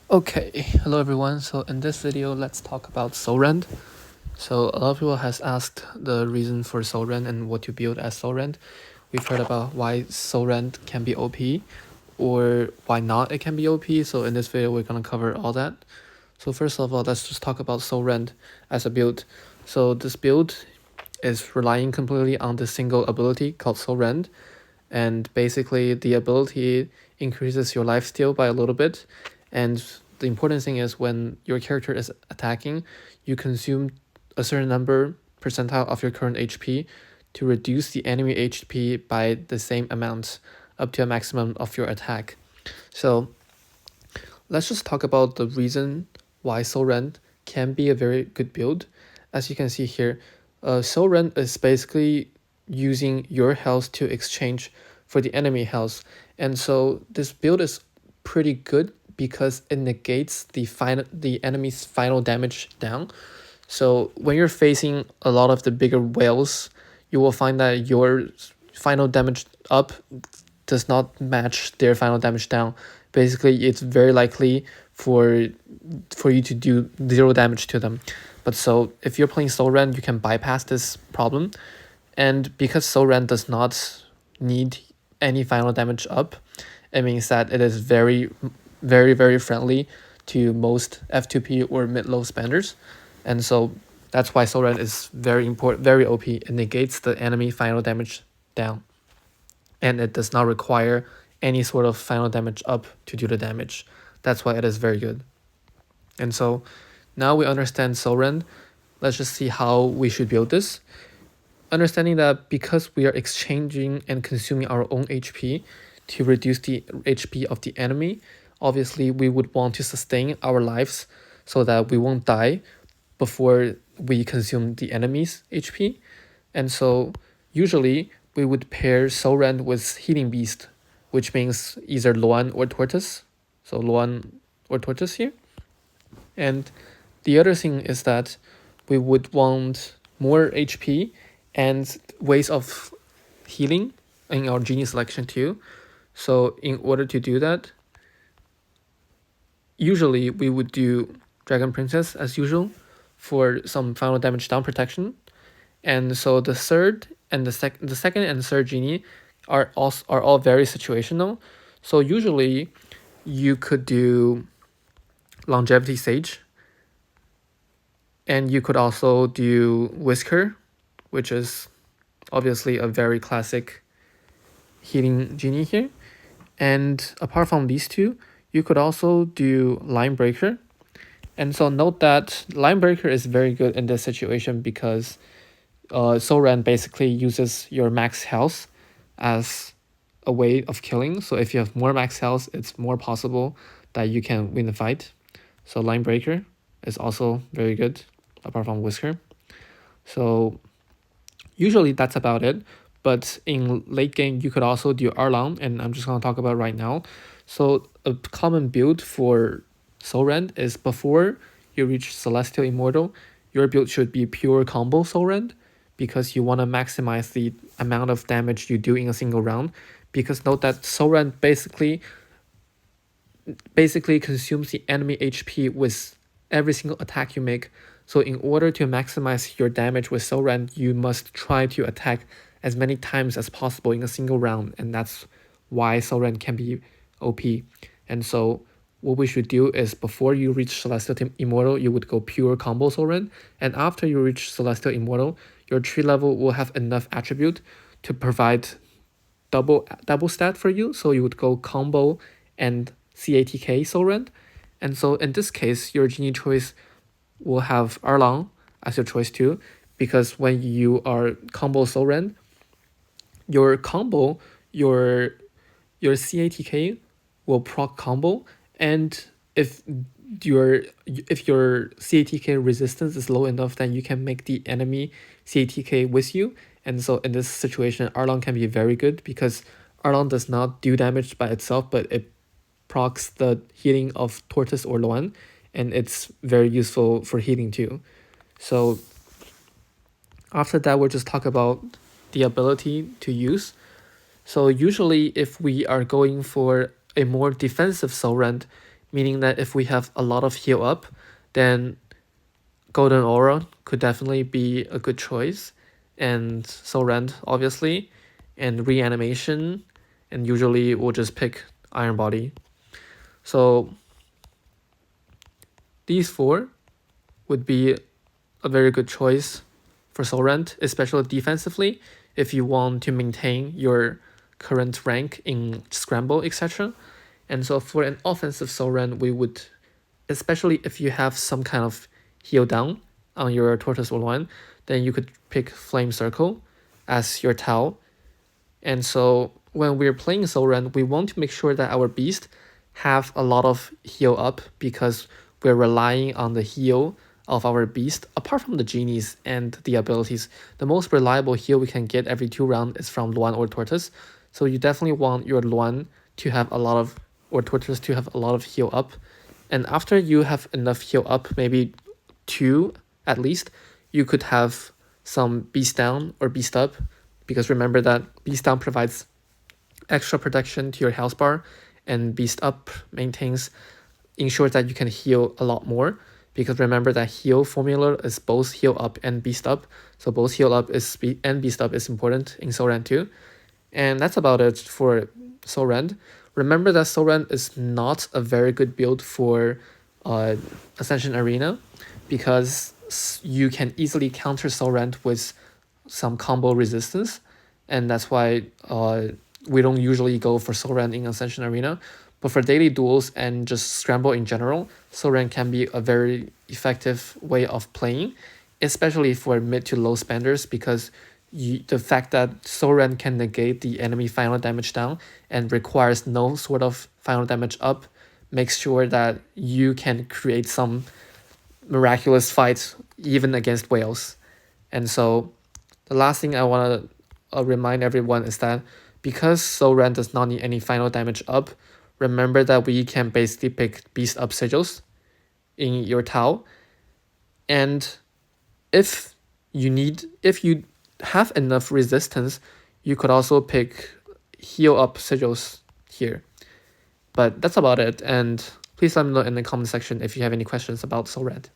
Okay, hello everyone. So in this video, let's talk about Soul Rend. So a lot of people has asked the reason for Soul Rend and what to build as Soul Rend. We've heard about why Soul Rend can be OP or why not it can be OP. So in this video, we're gonna cover all that. So first of all, let's just talk about Soul Rend as a build. So this build is relying completely on the single ability called Soul Rend, and basically the ability increases your lifesteal by a little bit, and the important thing is when your character is attacking, you consume a certain number percentile of your current HP to reduce the enemy HP by the same amount up to a maximum of your attack. So let's just talk about the reason why Soul Rend can be a very good build. As you can see here, Soul Rend is basically using your health to exchange for the enemy health. And so this build is pretty good because it negates the enemy's final damage down. So when you're facing a lot of the bigger whales, you will find that your final damage up does not match their final damage down. Basically, it's very likely for you to do 0 damage to them. But so if you're playing Soul Rend, you can bypass this problem. And because Soul Rend does not need any final damage up, it means that it is very friendly to most F2P or mid-low spenders. And so that's why Soul Rend is very important, very OP. It negates the enemy final damage down, and it does not require any sort of final damage up to do the damage. That's why it is very good. And so now we understand Soul Rend. Let's just see how we should build this. Understanding that because we are exchanging and consuming our own HP to reduce the HP of the enemy, obviously we would want to sustain our lives so that we won't die before we consume the enemy's HP. And so usually we would pair Soul Rend with Healing Beast, which means either Luan or Tortoise. So Luan or Tortoise here. And the other thing is that we would want more HP and ways of healing in our genie selection too. So in order to do that, usually we would do Dragon Princess as usual for some final damage down protection. And so the third and the second and third genie are all very situational. So usually you could do Longevity Sage, and you could also do Whisker, which is obviously a very classic healing genie here. And apart from these two, you could also do Line Breaker. And so note that Line Breaker is very good in this situation because Soul Rend basically uses your max health as a way of killing. So if you have more max health, it's more possible that you can win the fight. So Line Breaker is also very good, apart from Whisker. So usually that's about it. But in late game, you could also do Arlong, and I'm just going to talk about it right now. So a common build for Soul Rend is before you reach Celestial Immortal, your build should be pure combo Soul Rend, because you want to maximize the amount of damage you do in a single round. Because note that Soul Rend basically consumes the enemy HP with every single attack you make. So in order to maximize your damage with Soul Rend, you must try to attack as many times as possible in a single round, and that's why Soul Rend can be OP. And so what we should do is before you reach Celestial Immortal, you would go pure combo Soul Rend, and after you reach Celestial Immortal, your tree level will have enough attribute to provide double stat for you, so you would go combo and CATK Soul Rend. And so in this case, your genie choice will have Arlong as your choice too, because when you are combo Soul Rend, your combo, your CATK will proc combo, and if your CATK resistance is low enough, then you can make the enemy CATK with you. And so in this situation, Arlong can be very good because Arlong does not do damage by itself, but it procs the healing of Tortoise or Luan, and it's very useful for healing too. So after that, we'll just talk about the ability to use. So usually if we are going for a more defensive Soul Rend, meaning that if we have a lot of heal up, then Golden Aura could definitely be a good choice, and Soul Rend obviously, and Reanimation, and usually we'll just pick Iron Body. So these four would be a very good choice for Soul Rend, especially defensively, if you want to maintain your current rank in Scramble, etc. And so for an offensive Soul Rend, we would, especially if you have some kind of heal down on your Tortoise or One, then you could pick Flame Circle as your Tau. And so when we're playing Soul Rend, we want to make sure that our beast have a lot of heal up, because we're relying on the heal of our beast. Apart from the genies and the abilities, the most reliable heal we can get every 2 rounds is from Luan or Tortoise. So you definitely want your Luan to have a lot of, or Tortoise to have a lot of heal up. And after you have enough heal up, maybe 2 at least, you could have some beast down or beast up, because remember that beast down provides extra protection to your health bar, and beast up ensures that you can heal a lot more, because remember that heal formula is both heal up and beast up. So both heal up and beast up is important in Soul Rend too. And that's about it for Soul Rend. Remember that Soul Rend is not a very good build for Ascension Arena, because you can easily counter Soul Rend with some combo resistance, and that's why we don't usually go for Soul Rend in Ascension Arena. But for daily duels and just Scramble in general, Soul Rend can be a very effective way of playing, especially for mid to low spenders, because the fact that Soul Rend can negate the enemy final damage down and requires no sort of final damage up makes sure that you can create some miraculous fights even against whales. And so the last thing I want to remind everyone is that because Soul Rend does not need any final damage up, remember that we can basically pick beast up sigils in your Tau. And if you have enough resistance, you could also pick heal up sigils here. But that's about it, and please let me know in the comment section if you have any questions about Soul Rend.